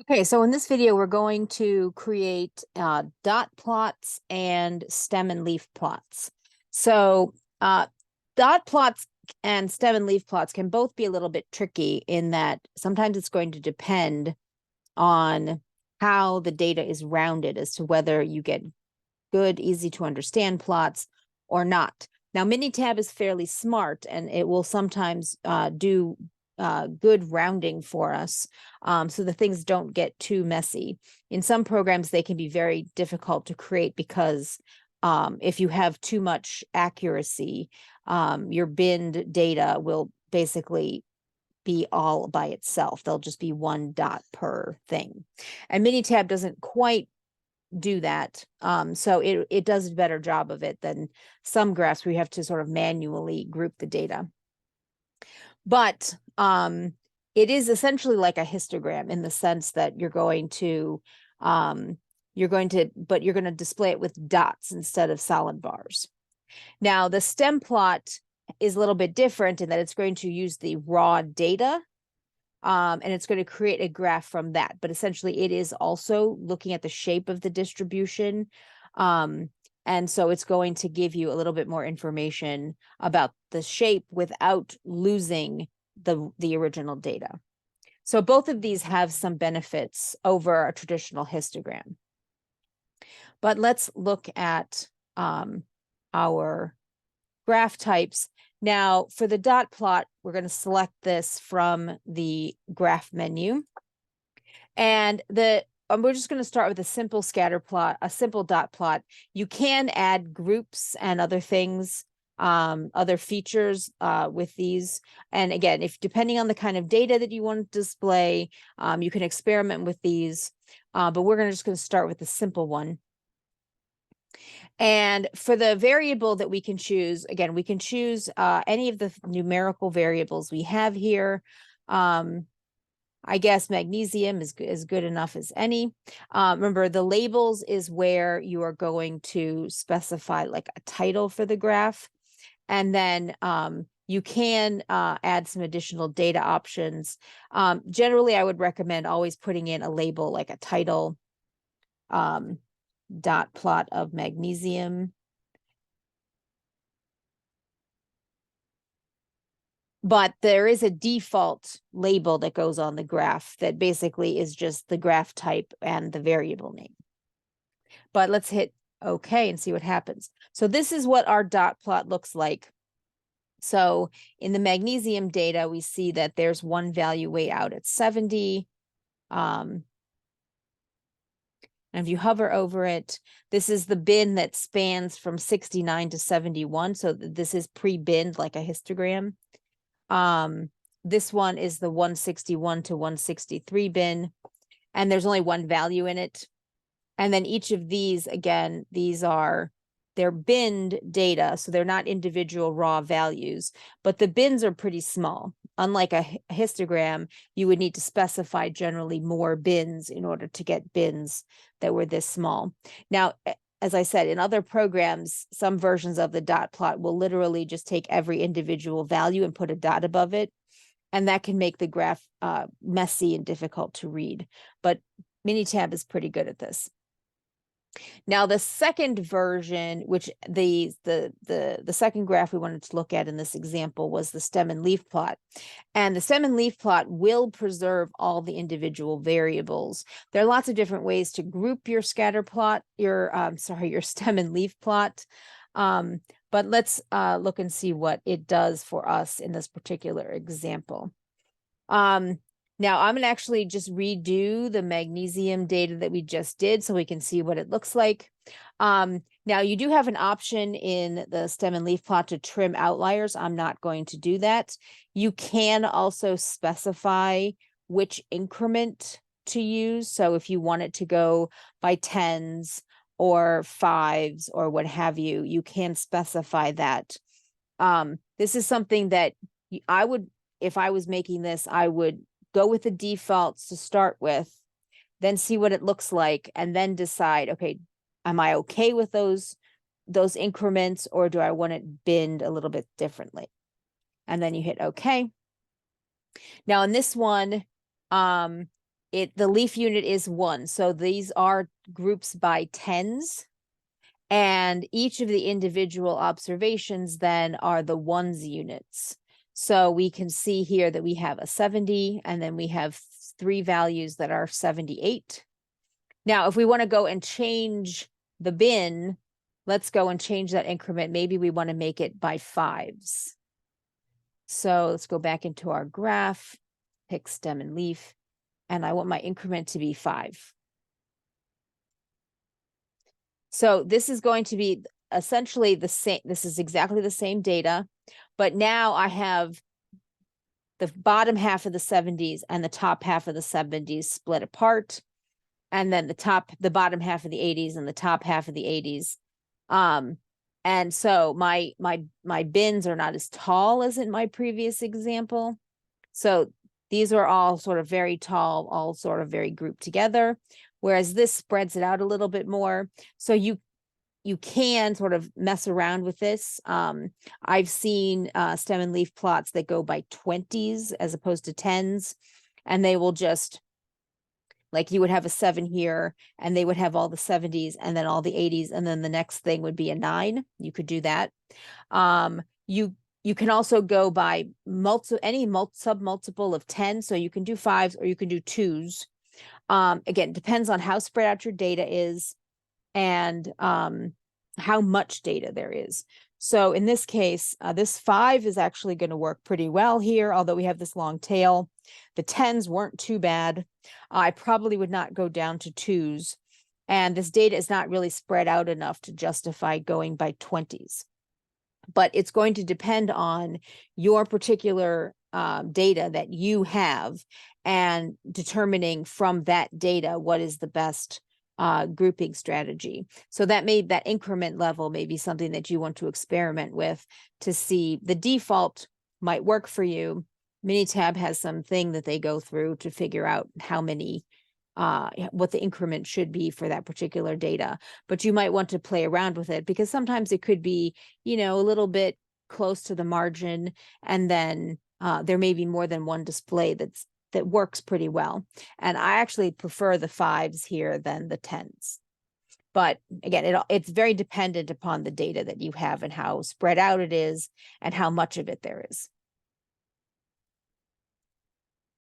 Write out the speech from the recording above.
Okay, so in this video, we're going to create dot plots and stem and leaf plots. So dot plots and stem and leaf plots can both be a little bit tricky in that sometimes it's going to depend on how the data is rounded as to whether you get good, easy to understand plots or not. Now, Minitab is fairly smart and it will sometimes do good rounding for us so the things don't get too messy. In some programs, they can be very difficult to create because if you have too much accuracy, your binned data will basically be all by itself. There'll just be one dot per thing. And Minitab doesn't quite do that. So it does a better job of it than some graphs where you have to sort of manually group the data. But it is essentially like a histogram in the sense that you're going to display it with dots instead of solid bars. Now, the stem plot is a little bit different in that it's going to use the raw data and it's going to create a graph from that. But essentially, it is also looking at the shape of the distribution. And so it's going to give you a little bit more information about the shape without losing the original data. So both of these have some benefits over a traditional histogram. But let's look at our graph types. Now, for the dot plot, we're going to select this from the graph menu. And we're just going to start with a simple scatter plot, a simple dot plot. You can add groups and other things, other features with these. And again, depending on the kind of data that you want to display, you can experiment with these. But we're just going to start with the simple one. And for the variable that we can choose, again, we can choose any of the numerical variables we have here. I guess magnesium is good enough as any. Remember, the labels is where you are going to specify like a title for the graph. And then you can add some additional data options. Generally, I would recommend always putting in a label like a title, dot plot of magnesium. But there is a default label that goes on the graph that basically is just the graph type and the variable name. But let's hit OK and see what happens. So this is what our dot plot looks like. So in the magnesium data, we see that there's one value way out at 70. And if you hover over it, this is the bin that spans from 69 to 71. So this is pre-binned like a histogram. This one is the 161 to 163 bin, and there's only one value in it. And then each of these, again, they're binned data, so they're not individual raw values, but the bins are pretty small. Unlike a histogram, you would need to specify generally more bins in order to get bins that were this small. Now, as I said, in other programs, some versions of the dot plot will literally just take every individual value and put a dot above it. And that can make the graph messy and difficult to read. But Minitab is pretty good at this. Now, the second version, which the second graph we wanted to look at in this example was the stem and leaf plot. And the stem and leaf plot will preserve all the individual variables. There are lots of different ways to group your scatter plot, your stem and leaf plot. But let's look and see what it does for us in this particular example. Now I'm going to actually just redo the magnesium data that we just did so we can see what it looks like. Now you do have an option in the stem and leaf plot to trim outliers. I'm not going to do that. You can also specify which increment to use. So if you want it to go by tens or fives or what have you, you can specify that. This is something that I would, if I was making this, I would go with the defaults to start with, then see what it looks like, and then decide, okay, am I okay with those increments, or do I want it binned a little bit differently? And then you hit OK. Now in this one, the leaf unit is 1. So these are groups by tens. And each of the individual observations then are the ones units. So we can see here that we have a 70, and then we have 3 values that are 78. Now, if we want to go and change the bin, let's go and change that increment. Maybe we want to make it by 5s. So let's go back into our graph, pick stem and leaf, and I want my increment to be 5. So this is going to be essentially the same. This is exactly the same data, but now I have the bottom half of the 70s and the top half of the 70s split apart, and then the bottom half of the 80s and the top half of the 80s. And so my bins are not as tall as in my previous example. So these are all sort of very tall, all sort of very grouped together, whereas this spreads it out a little bit more. So you can sort of mess around with this. I've seen stem and leaf plots that go by 20s as opposed to 10s, and they will just, like, you would have a 7 here, and they would have all the 70s and then all the 80s, and then the next thing would be a 9. You could do that. You can also go by any sub-multiple of 10. So you can do 5s or you can do 2s. Again, depends on how spread out your data is and how much data there is. So in this case, this 5 is actually going to work pretty well here, although we have this long tail. The 10s weren't too bad. I probably would not go down to 2s. And this data is not really spread out enough to justify going by 20s. But it's going to depend on your particular data that you have and determining from that data what is the best grouping strategy. So that increment level may be something that you want to experiment with to see. The default might work for you. Minitab has something that they go through to figure out how many what the increment should be for that particular data, but you might want to play around with it because sometimes it could be, a little bit close to the margin, and then there may be more than one display that works pretty well. And I actually prefer the 5s here than the 10s. But again, it's very dependent upon the data that you have and how spread out it is and how much of it there is.